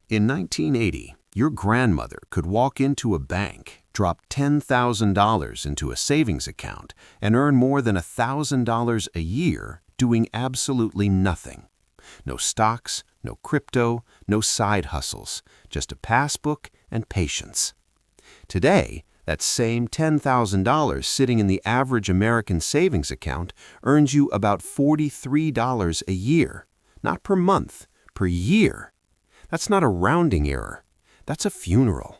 In 1980, your grandmother could walk into a bank, drop $10,000 into a savings account, and earn more than $1,000 a year doing absolutely nothing. No stocks, no crypto, no side hustles, just a passbook and patience. Today, that same $10,000 sitting in the average American savings account earns you about $43 a year, not per month, per year. That's not a rounding error. That's a funeral.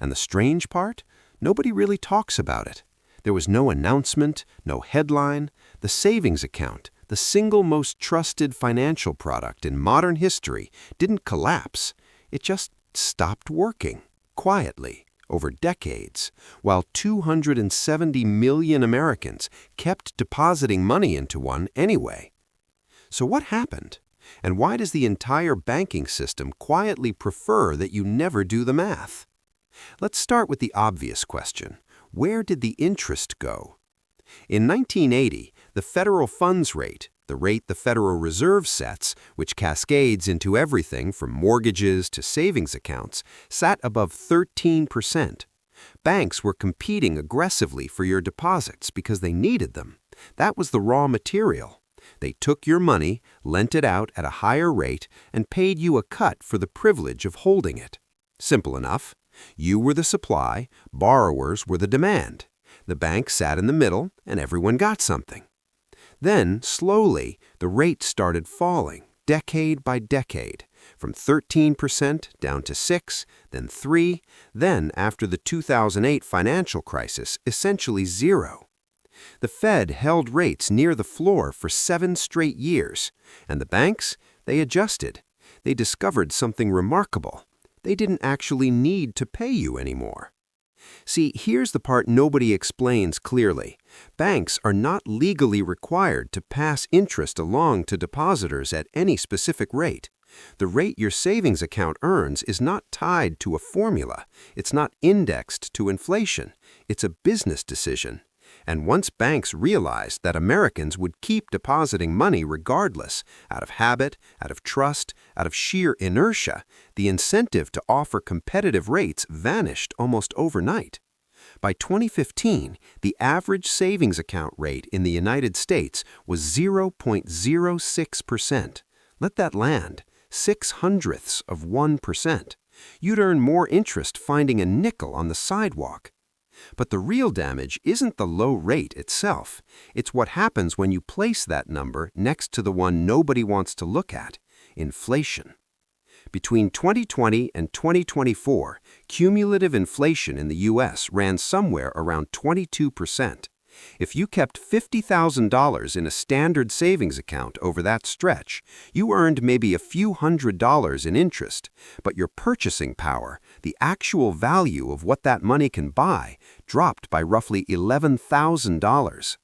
And the strange part? Nobody really talks about it. There was no announcement, no headline. The savings account, the single most trusted financial product in modern history, didn't collapse. It just stopped working, quietly, over decades, while 270 million Americans kept depositing money into one anyway. So what happened? And why does the entire banking system quietly prefer that you never do the math? Let's start with the obvious question. Where did the interest go? In 1980, the federal funds rate, the rate the Federal Reserve sets, which cascades into everything from mortgages to savings accounts, sat above 13%. Banks were competing aggressively for your deposits because they needed them. That was the raw material. They took your money, lent it out at a higher rate, and paid you a cut for the privilege of holding it. Simple enough. You were the supply, borrowers were the demand. The bank sat in the middle, and everyone got something. Then, slowly, the rate started falling, decade by decade, from 13% down to 6%, then 3%, then, after the 2008 financial crisis, essentially 0%. The Fed held rates near the floor for 7 straight years, and the banks, they adjusted. They discovered something remarkable. They didn't actually need to pay you anymore. See, here's the part nobody explains clearly. Banks are not legally required to pass interest along to depositors at any specific rate. The rate your savings account earns is not tied to a formula. It's not indexed to inflation. It's a business decision. And once banks realized that Americans would keep depositing money regardless, out of habit, out of trust, out of sheer inertia, the incentive to offer competitive rates vanished almost overnight. By 2015, the average savings account rate in the United States was 0.06%. Let that land, 0.06%. You'd earn more interest finding a nickel on the sidewalk. But the real damage isn't the low rate itself. It's what happens when you place that number next to the one nobody wants to look at, inflation. Between 2020 and 2024, cumulative inflation in the U.S. ran somewhere around 22%. If you kept $50,000 in a standard savings account over that stretch, you earned maybe a few $100s in interest, but your purchasing power, the actual value of what that money can buy, dropped by roughly $11,000.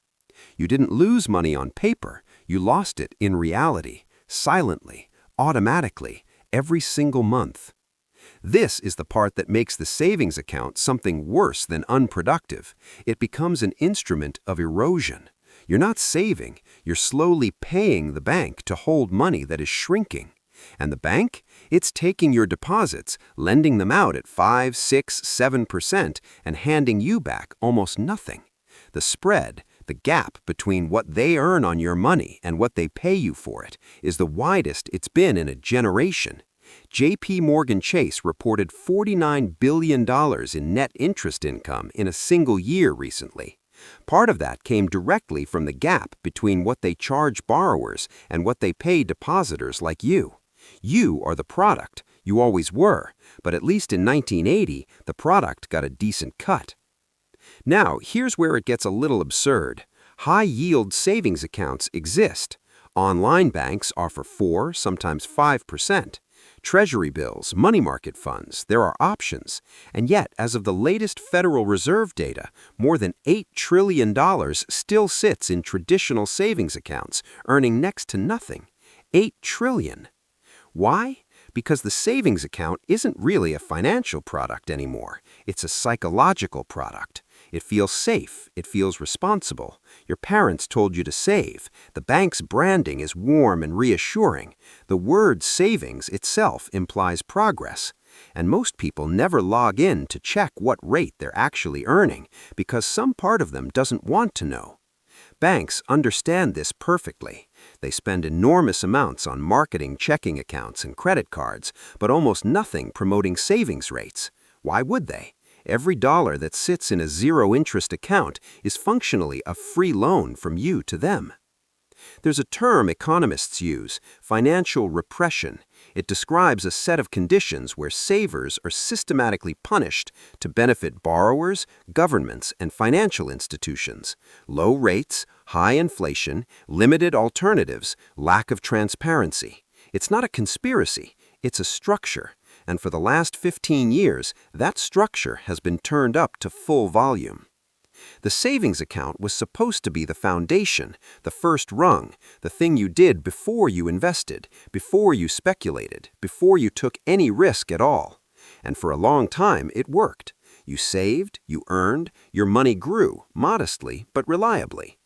You didn't lose money on paper, you lost it in reality, silently, automatically, every single month. This is the part that makes the savings account something worse than unproductive. It becomes an instrument of erosion. You're not saving, you're slowly paying the bank to hold money that is shrinking. And the bank? It's taking your deposits, lending them out at 5, 6, 7%, and handing you back almost nothing. The spread, the gap between what they earn on your money and what they pay you for it, is the widest it's been in a generation. J.P. Morgan Chase reported $49 billion in net interest income in a single year recently. Part of that came directly from the gap between what they charge borrowers and what they pay depositors like you. You are the product. You always were, but at least in 1980, the product got a decent cut. Now, here's where it gets a little absurd. High-yield savings accounts exist. Online banks offer 4, sometimes 5%. Treasury bills, money market funds, there are options. And yet, as of the latest Federal Reserve data, more than $8 trillion still sits in traditional savings accounts, earning next to nothing. $8 trillion. Why? Because the savings account isn't really a financial product anymore. It's a psychological product. It feels safe. It feels responsible. Your parents told you to save. The bank's branding is warm and reassuring. The word savings itself implies progress. And most people never log in to check what rate they're actually earning because some part of them doesn't want to know. Banks understand this perfectly. They spend enormous amounts on marketing checking accounts and credit cards, but almost nothing promoting savings rates. Why would they? Every dollar that sits in a zero-interest account is functionally a free loan from you to them. There's a term economists use, financial repression. It describes a set of conditions where savers are systematically punished to benefit borrowers, governments, and financial institutions. Low rates, high inflation, limited alternatives, lack of transparency. It's not a conspiracy, it's a structure. And for the last 15 years, that structure has been turned up to full volume. The savings account was supposed to be the foundation, the first rung, the thing you did before you invested, before you speculated, before you took any risk at all. And for a long time, it worked. You saved, you earned, your money grew, modestly but reliably.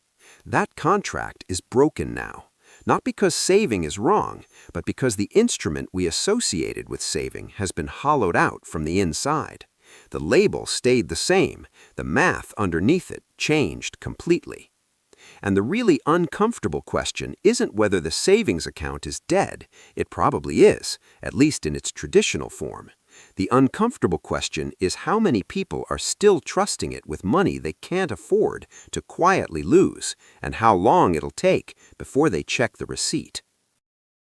That contract is broken now. Not because saving is wrong, but because the instrument we associated with saving has been hollowed out from the inside. The label stayed the same, the math underneath it changed completely. And the really uncomfortable question isn't whether the savings account is dead. It probably is, at least in its traditional form. The uncomfortable question is how many people are still trusting it with money they can't afford to quietly lose, and how long it'll take before they check the receipt.